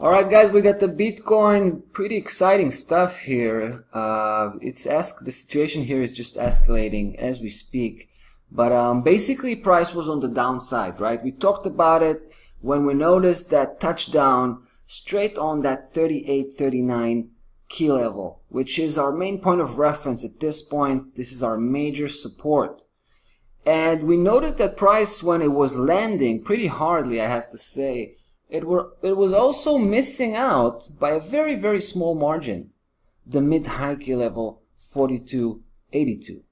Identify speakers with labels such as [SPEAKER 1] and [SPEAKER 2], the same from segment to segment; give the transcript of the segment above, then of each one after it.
[SPEAKER 1] Alright guys, we got the Bitcoin, pretty exciting stuff here. The situation here is just escalating as we speak. But basically price was on the downside, right? We talked about it when we noticed that touchdown straight on that 38.39 key level, which is our main point of reference at this point. This is our major support. And we noticed that price, when it was landing pretty hardly, I have to say, it was also missing out by a very, very small margin, the mid-high key level 42.82.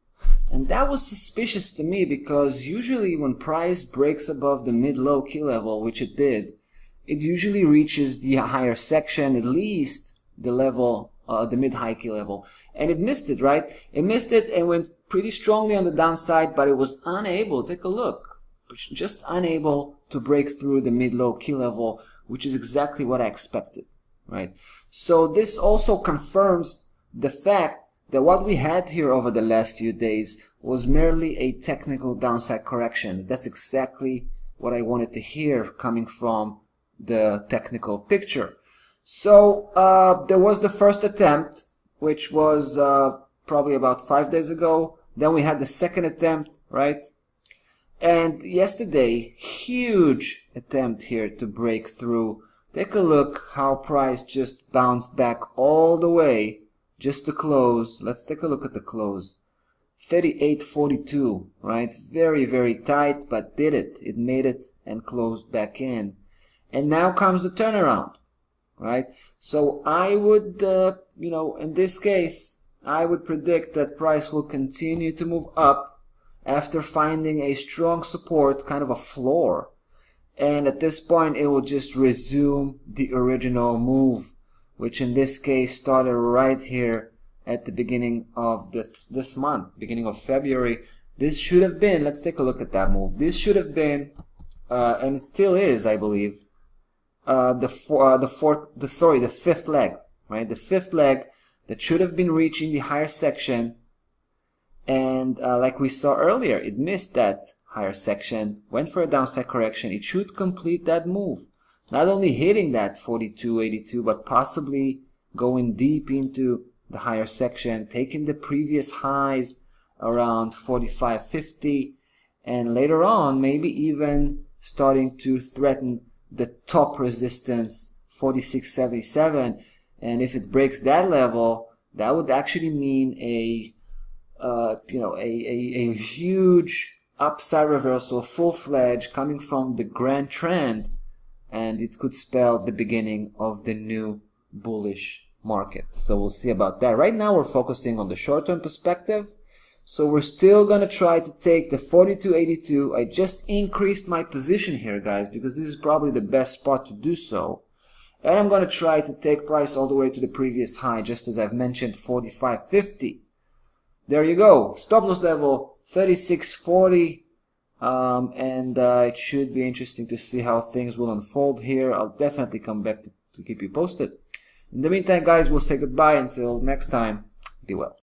[SPEAKER 1] And that was suspicious to me, because usually when price breaks above the mid-low key level, which it did, it usually reaches the higher section, at least the level, the mid-high key level. And it missed it, right? It missed it and went pretty strongly on the downside, but it was unable, take a look, just unable to break through the mid-low key level, which is exactly what I expected, right? So this also confirms the fact that what we had here over the last few days was merely a technical downside correction. That's exactly what I wanted to hear coming from the technical picture. So there was the first attempt, which was probably about 5 days ago. Then we had the second attempt, right? And yesterday, huge attempt here to break through. Take a look how price just bounced back all the way just to close. Let's take a look at the close. 38.42, right? Very, very tight, but did it. It made it and closed back in. And now comes the turnaround, right? So I would, in this case, I would predict that price will continue to move up after finding a strong support, kind of a floor. And at this point, it will just resume the original move, which in this case started right here at the beginning of this month, beginning of February. This should have been, let's take a look at that move. This should have been, and it still is, I believe, the fifth leg, right? The fifth leg that should have been reaching the higher section. And like we saw earlier, it missed that higher section, went for a downside correction. It should complete that move, not only hitting that 42.82, but possibly going deep into the higher section, taking the previous highs around 45.50, and later on maybe even starting to threaten the top resistance 46.77. And if it breaks that level, that would actually mean a huge upside reversal, full-fledged, coming from the grand trend, and it could spell the beginning of the new bullish market. So we'll see about that. Right now we're focusing on the short-term perspective, so we're still gonna try to take the 42.82. I just increased my position here, guys, because this is probably the best spot to do so. And I'm gonna try to take price all the way to the previous high, just as I've mentioned, 45.50. There you go. Stop loss level 36.40, and it should be interesting to see how things will unfold here. I'll definitely come back to keep you posted. In the meantime, guys, we'll say goodbye until next time. Be well.